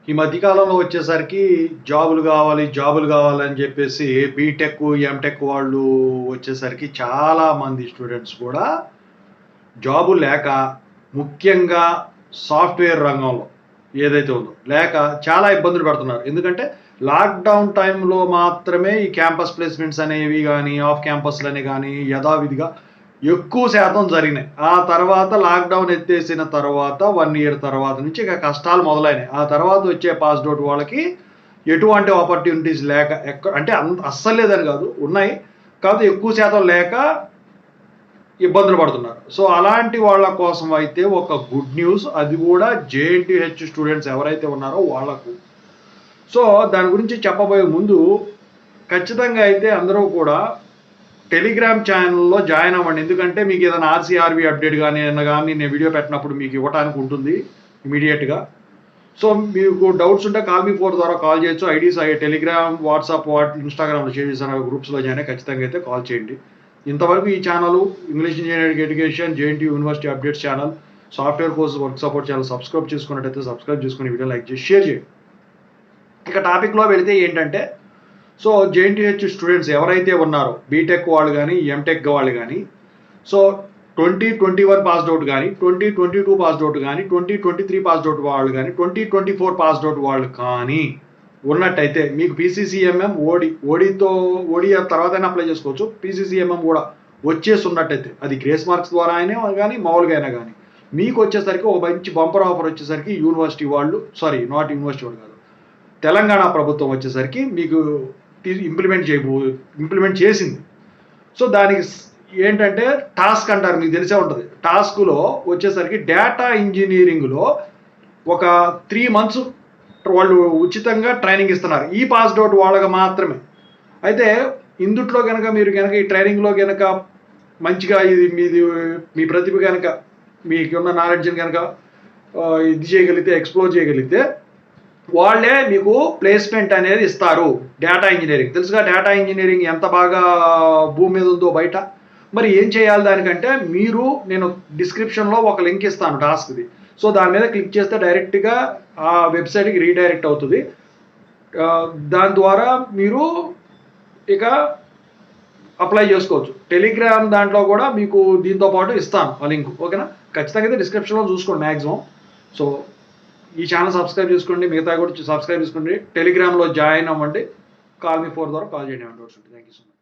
ఈ మధ్యకాలంలో వచ్చేసరికి జాబులు కావాలని చెప్పేసి బీటెక్, ఎంటెక్ వాళ్ళు వచ్చేసరికి చాలామంది స్టూడెంట్స్ కూడా జాబులు లేక, ముఖ్యంగా సాఫ్ట్‌వేర్ రంగంలో ఏదైతే ఉందో లేక చాలా ఇబ్బందులు పడుతున్నారు. ఎందుకంటే లాక్‌డౌన్ టైంలో మాత్రమే ఈ క్యాంపస్ ప్లేస్‌మెంట్స్ అనేవి గానీ, ఆఫ్ క్యాంపస్‌లని గానీ యథావిధిగా ఎక్కువ శాతం జరిగినాయి. ఆ తర్వాత లాక్‌డౌన్ ఎత్తేసిన తర్వాత 1 ఇయర్ తర్వాత నుంచి ఇక కష్టాలు మొదలైనాయి. ఆ తర్వాత వచ్చే పాస్డ్ ఔట్ వాళ్ళకి ఎటువంటి ఆపర్చునిటీస్ లేక అంటే అస్సలు లేదని కాదు, ఉన్నాయి. కాకపోతే ఎక్కువ శాతం లేక ఇబ్బందులు పడుతున్నారు. సో అలాంటి వాళ్ళ కోసం అయితే ఒక గుడ్ న్యూస్, అది కూడా జేఎన్టీహెచ్ స్టూడెంట్స్ ఎవరైతే ఉన్నారో వాళ్ళకు. సో దాని గురించి చెప్పబోయే ముందు ఖచ్చితంగా అయితే అందరూ కూడా టెలిగ్రామ్ ఛానల్లో జాయిన్ అవ్వండి. ఎందుకంటే మీకు ఏదైనా ఆర్సీఆర్బీ అప్డేట్ కానీ నేను వీడియో పెట్టినప్పుడు మీకు ఇవ్వడానికి ఉంటుంది ఇమీడియట్గా. సో మీకు డౌట్స్ ఉంటే కాల్ మీ 4 ద్వారా కాల్ చేయొచ్చు. ఐడీస్ టెలిగ్రామ్, వాట్సాప్, ఇన్స్టాగ్రామ్లో షేర్ చేసిన గ్రూప్స్లో జాయిన్ అయ్యి ఖచ్చితంగా అయితే కాల్ చేయండి. ఇంతవరకు ఈ channel English engineering education, JNT university updates channel, software course work support channel subscribe చేసుకున్నట్టయితే సబ్స్క్రైబ్ చేసుకుని వీడియో లైక్ చేసి షేర్ చేయండి. ఇక టాపిక్లో వెళితే ఏంటంటే, సో జేఎన్టీహెచ్ స్టూడెంట్స్ ఎవరైతే ఉన్నారో బీటెక్ వాళ్ళు కానీ, ఎంటెక్ వాళ్ళు కానీ, సో 2021 పాస్డ్ అవుట్ కానీ, 2022 పాస్డ్ అవుట్ కానీ, 2023 పాస్డ్ అవుట్ వాళ్ళు కానీ, 2024 పాస్డ్ అవుట్ వాళ్ళు కానీ ఉన్నట్టయితే మీకు పీసీసీఎంఎం, ఓడి తర్వాతైనా అప్లై చేసుకోవచ్చు. పీసీసీఎంఎం కూడా వచ్చేసి ఉన్నట్టయితే అది గ్రేస్ మార్క్స్ ద్వారా అయినా కానీ మామూలుగా అయినా కానీ మీకు వచ్చేసరికి ఒక మంచి బంపర్ ఆఫర్ వచ్చేసరికి యూనివర్సిటీ వాళ్ళు, నాట్ యూనివర్సిటీ వాళ్ళు కాదు, తెలంగాణ ప్రభుత్వం వచ్చేసరికి మీకు ఇంప్లిమెంట్ చేసింది. సో దానికి ఏంటంటే టాస్క్ అంటారు, మీకు తెలిసే ఉంటుంది. టాస్క్లో వచ్చేసరికి డేటా ఇంజనీరింగ్లో ఒక 3 months వాళ్ళు ఉచితంగా ట్రైనింగ్ ఇస్తున్నారు, ఈ పాస్డ్ అవుట్ వాళ్ళకి మాత్రమే. అయితే ఇందుట్లో కనుక మీరు ఈ ట్రైనింగ్లో కనుక మంచిగా మీ ప్రతిభ కనుక మీకున్న నాలెడ్జ్ని కనుక ఇది చేయగలిగితే, ఎక్స్ప్లోర్ చేయగలిగితే వాళ్ళే మీకు ప్లేస్మెంట్ అనేది ఇస్తారు. డేటా ఇంజనీరింగ్ తెలుసుగా, డేటా ఇంజనీరింగ్ ఎంత బాగా భూమి మీద ఉందో బయట. మరి ఏం చేయాలి దానికంటే, నేను డిస్క్రిప్షన్లో ఒక లింక్ ఇస్తాను టాస్క్ది. సో దాని మీద క్లిక్ చేస్తే డైరెక్ట్గా ఆ వెబ్సైట్కి రీడైరెక్ట్ అవుతుంది. దాని ద్వారా మీరు ఇక అప్లై చేసుకోవచ్చు. టెలిగ్రామ్ దాంట్లో కూడా మీకు దీంతో పాటు ఇస్తాను ఆ లింక్, ఓకేనా? ఖచ్చితంగా అయితే డిస్క్రిప్షన్లో చూసుకోండి మ్యాక్సిమం. సో ఈ ఛానల్ సబ్స్క్రైబ్ చేసుకోండి, మిగతా కూడా సబ్స్క్రైబ్ చేసుకోండి. టెలిగ్రామ్లో జాయిన్ అవ్వండి. కాల్ మీ 4 ద్వారా కాల్ చేయండి. Thank you so much.